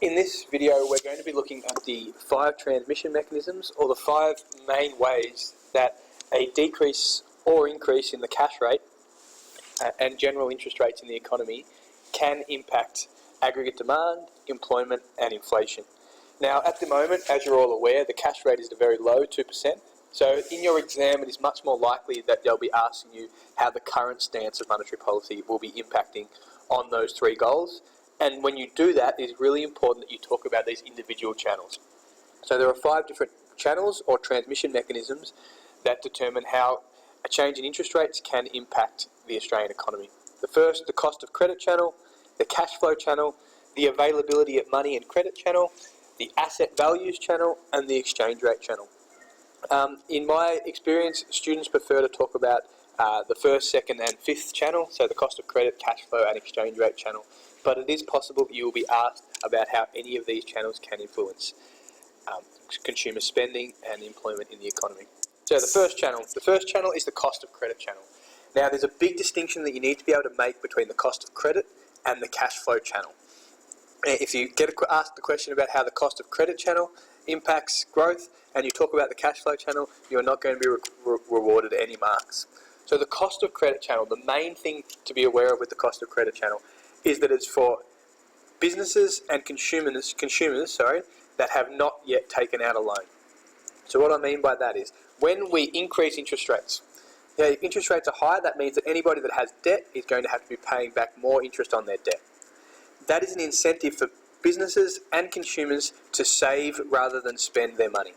In this video, we're going to be looking at the 5 transmission mechanisms, or the 5 main ways that a decrease or increase in the cash rate and general interest rates in the economy can impact aggregate demand, employment and inflation. Now, at the moment, as you're all aware, the cash rate is a very low 2%. So in your exam, it is much more likely that they'll be asking you how the current stance of monetary policy will be impacting on those 3 goals. And when you do that, it's really important that you talk about these individual channels. So there are 5 different channels or transmission mechanisms that determine how a change in interest rates can impact the Australian economy. The first, the cost of credit channel, the cash flow channel, the availability of money and credit channel, the asset values channel, and the exchange rate channel. In my experience, students prefer to talk about the first, second and fifth channel, so the cost of credit, cash flow and exchange rate channel. But it is possible that you will be asked about how any of these channels can influence consumer spending and employment in the economy. So the first channel is the cost of credit channel. Now, there's a big distinction that you need to be able to make between the cost of credit and the cash flow channel. If you get asked the question about how the cost of credit channel impacts growth and you talk about the cash flow channel, you're not going to be rewarded any marks. So the cost of credit channel, the main thing to be aware of with the cost of credit channel is that it's for businesses and consumers that have not yet taken out a loan. So what I mean by that is when we increase interest rates, if interest rates are high, that means that anybody that has debt is going to have to be paying back more interest on their debt. That is an incentive for businesses and consumers to save rather than spend their money.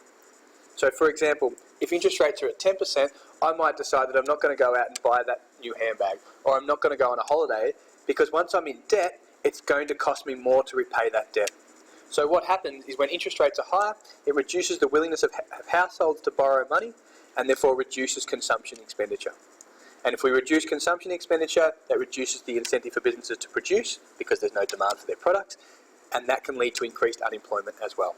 So for example, if interest rates are at 10%, I might decide that I'm not going to go out and buy that new handbag, or I'm not going to go on a holiday, because once I'm in debt, it's going to cost me more to repay that debt. So what happens is when interest rates are higher, it reduces the willingness of households to borrow money and therefore reduces consumption expenditure. And if we reduce consumption expenditure, that reduces the incentive for businesses to produce because there's no demand for their products, and that can lead to increased unemployment as well.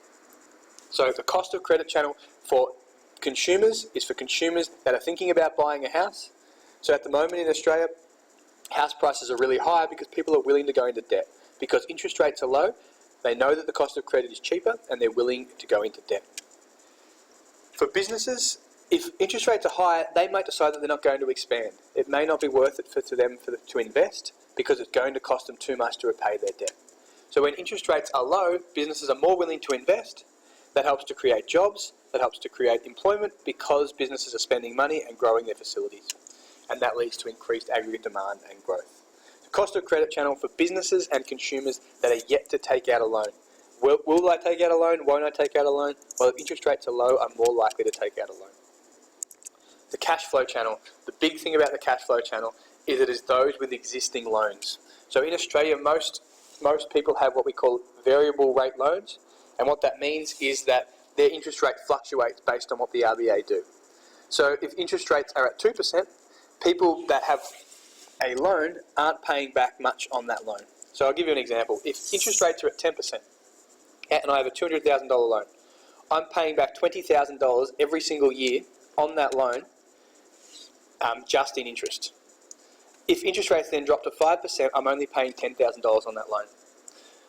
So the cost of credit channel for consumers is for consumers that are thinking about buying a house. So at the moment in Australia, house prices are really high because people are willing to go into debt. Because interest rates are low, they know that the cost of credit is cheaper and they're willing to go into debt. For businesses, if interest rates are high, they might decide that they're not going to expand. It may not be worth it to them to invest because it's going to cost them too much to repay their debt. So when interest rates are low, businesses are more willing to invest. That helps to create jobs, that helps to create employment because businesses are spending money and growing their facilities. And that leads to increased aggregate demand and growth. The cost of credit channel for businesses and consumers that are yet to take out a loan. Will I take out a loan? Won't I take out a loan? Well, if interest rates are low, I'm more likely to take out a loan. The cash flow channel. The big thing about the cash flow channel is it is those with existing loans. So in Australia, most people have what we call variable rate loans, and what that means is that their interest rate fluctuates based on what the RBA do. So if interest rates are at 2%, people that have a loan aren't paying back much on that loan. So I'll give you an example. If interest rates are at 10% and I have a $200,000 loan, I'm paying back $20,000 every single year on that loan just in interest. If interest rates then drop to 5%, I'm only paying $10,000 on that loan.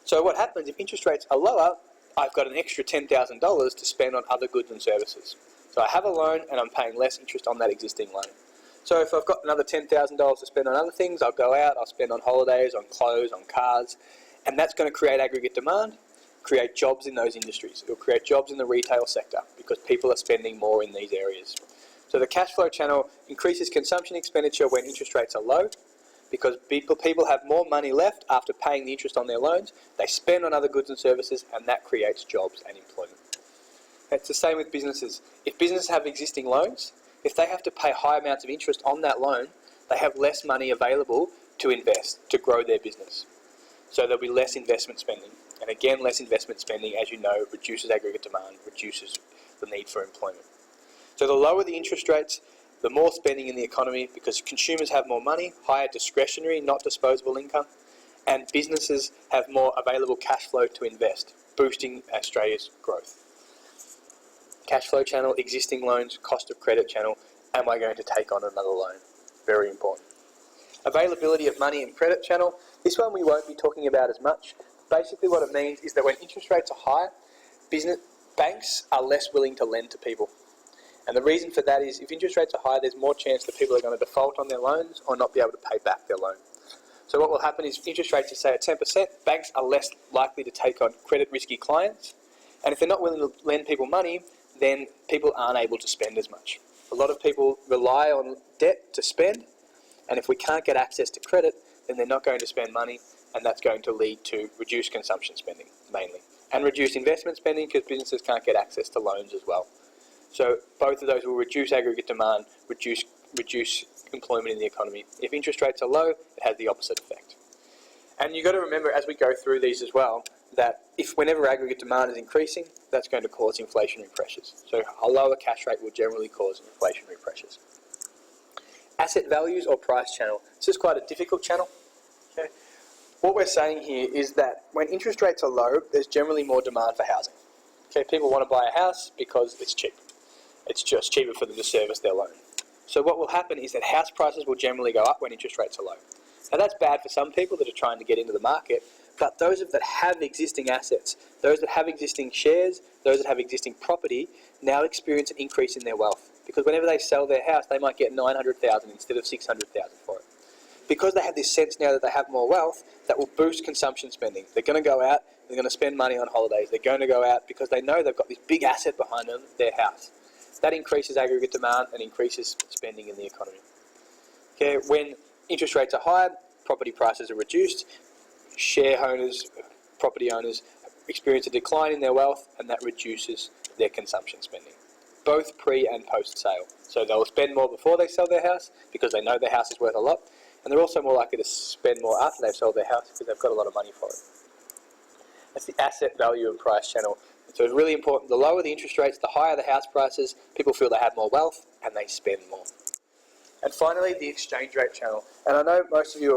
So what happens if interest rates are lower, I've got an extra $10,000 to spend on other goods and services. So I have a loan and I'm paying less interest on that existing loan. So if I've got another $10,000 to spend on other things, I'll go out, I'll spend on holidays, on clothes, on cars, and that's going to create aggregate demand, create jobs in those industries. It'll create jobs in the retail sector because people are spending more in these areas. So the cash flow channel increases consumption expenditure when interest rates are low because people have more money left after paying the interest on their loans. They spend on other goods and services, and that creates jobs and employment. It's the same with businesses. If businesses have existing loans, if they have to pay high amounts of interest on that loan, they have less money available to invest, to grow their business. So there'll be less investment spending. And again, less investment spending, as you know, reduces aggregate demand, reduces the need for employment. So the lower the interest rates, the more spending in the economy because consumers have more money, higher discretionary, not disposable income, and businesses have more available cash flow to invest, boosting Australia's growth. Cash flow channel, existing loans, cost of credit channel, am I going to take on another loan? Very important. Availability of money and credit channel. This one we won't be talking about as much. Basically what it means is that when interest rates are high, banks are less willing to lend to people. And the reason for that is if interest rates are high, there's more chance that people are going to default on their loans or not be able to pay back their loan. So what will happen is if interest rates are, say, at 10%, banks are less likely to take on credit risky clients. And if they're not willing to lend people money, then people aren't able to spend as much. A lot of people rely on debt to spend, and if we can't get access to credit, then they're not going to spend money, and that's going to lead to reduced consumption spending, mainly. And reduced investment spending because businesses can't get access to loans as well. So both of those will reduce aggregate demand, reduce employment in the economy. If interest rates are low, it has the opposite effect. And you've got to remember as we go through these as well, that if whenever aggregate demand is increasing, that's going to cause inflationary pressures. So a lower cash rate will generally cause inflationary pressures. Asset values or price channel. This is quite a difficult channel. Okay. What we're saying here is that when interest rates are low, there's generally more demand for housing. Okay, people want to buy a house because it's cheap. It's just cheaper for them to service their loan. So what will happen is that house prices will generally go up when interest rates are low. Now that's bad for some people that are trying to get into the market, but those that have existing assets, those that have existing shares, those that have existing property, now experience an increase in their wealth. Because whenever they sell their house, they might get $900,000 instead of $600,000 for it. Because they have this sense now that they have more wealth, that will boost consumption spending. They're going to go out, they're going to spend money on holidays, they're going to go out because they know they've got this big asset behind them, their house. That increases aggregate demand and increases spending in the economy. Okay, when interest rates are high, property prices are reduced, share owners, property owners experience a decline in their wealth, and that reduces their consumption spending, both pre and post sale. So they'll spend more before they sell their house because they know their house is worth a lot, and they're also more likely to spend more after they've sold their house because they've got a lot of money for it. That's the asset value and price channel. So it's really important. The lower the interest rates, the higher the house prices, people feel they have more wealth and they spend more. And finally, the exchange rate channel. And I know most of you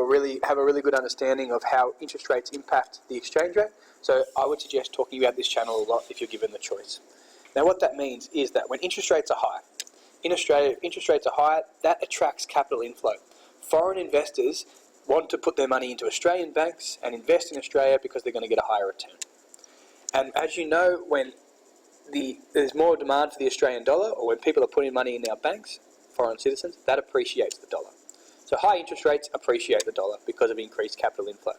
have a really good understanding of how interest rates impact the exchange rate, so I would suggest talking about this channel a lot if you're given the choice. Now what that means is that when interest rates are high, in Australia, if interest rates are high, that attracts capital inflow. Foreign investors want to put their money into Australian banks and invest in Australia because they're going to get a higher return. And as you know, when there's more demand for the Australian dollar, or when people are putting money in our banks, foreign citizens, that appreciates the dollar. So high interest rates appreciate the dollar because of increased capital inflow.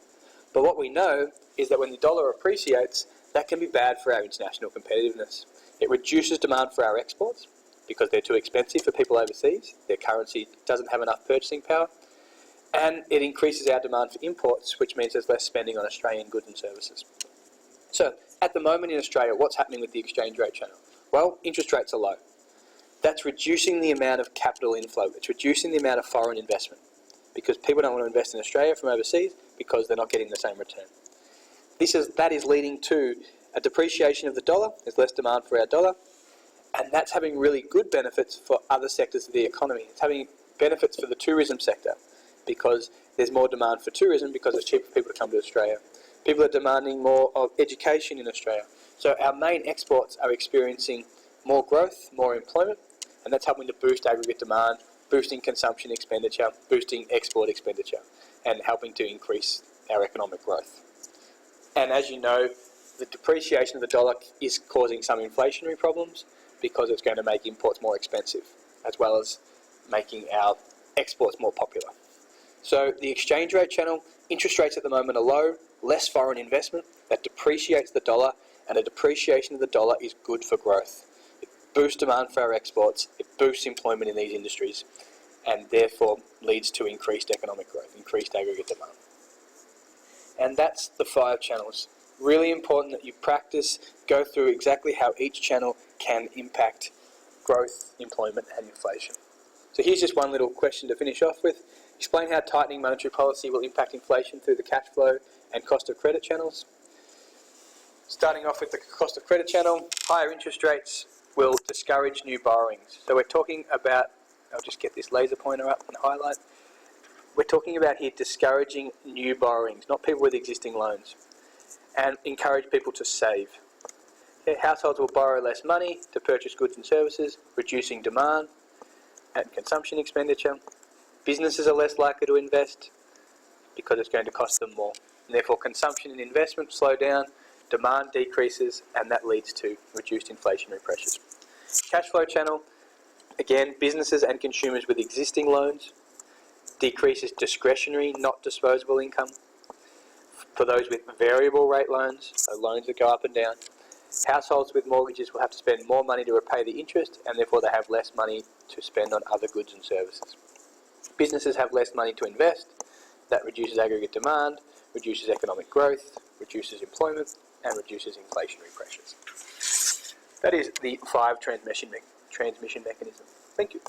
But what we know is that when the dollar appreciates, that can be bad for our international competitiveness. It reduces demand for our exports because they're too expensive for people overseas. Their currency doesn't have enough purchasing power. And it increases our demand for imports, which means there's less spending on Australian goods and services. So at the moment in Australia, what's happening with the exchange rate channel? Well, interest rates are low. That's reducing the amount of capital inflow. It's reducing the amount of foreign investment because people don't want to invest in Australia from overseas because they're not getting the same return. That is leading to a depreciation of the dollar. There's less demand for our dollar, and that's having really good benefits for other sectors of the economy. It's having benefits for the tourism sector because there's more demand for tourism because it's cheaper for people to come to Australia. People are demanding more of education in Australia. So our main exports are experiencing more growth, more employment, and that's helping to boost aggregate demand, boosting consumption expenditure, boosting export expenditure, and helping to increase our economic growth. And as you know, the depreciation of the dollar is causing some inflationary problems because it's going to make imports more expensive, as well as making our exports more popular. So the exchange rate channel, interest rates at the moment are low, less foreign investment, that depreciates the dollar, and a depreciation of the dollar is good for growth. It boosts demand for our exports, it boosts employment in these industries, and therefore leads to increased economic growth, increased aggregate demand. And that's the 5 channels. Really important that you practice, go through exactly how each channel can impact growth, employment, and inflation. So here's just one little question to finish off with. Explain how tightening monetary policy will impact inflation through the cash flow and cost of credit channels. Starting off with the cost of credit channel, higher interest rates will discourage new borrowings. So we're talking about, I'll just get this laser pointer up and highlight. We're talking about here discouraging new borrowings, not people with existing loans, and encourage people to save. Okay, households will borrow less money to purchase goods and services, reducing demand and consumption expenditure. Businesses are less likely to invest. because it's going to cost them more. And therefore, consumption and investment slow down, demand decreases, and that leads to reduced inflationary pressures. Cash flow channel, again, businesses and consumers with existing loans, decreases discretionary, not disposable income. For those with variable rate loans, so loans that go up and down, households with mortgages will have to spend more money to repay the interest, and therefore they have less money to spend on other goods and services. Businesses have less money to invest. That reduces aggregate demand, reduces economic growth, reduces employment, and reduces inflationary pressures. That is the 5 transmission mechanism. Thank you.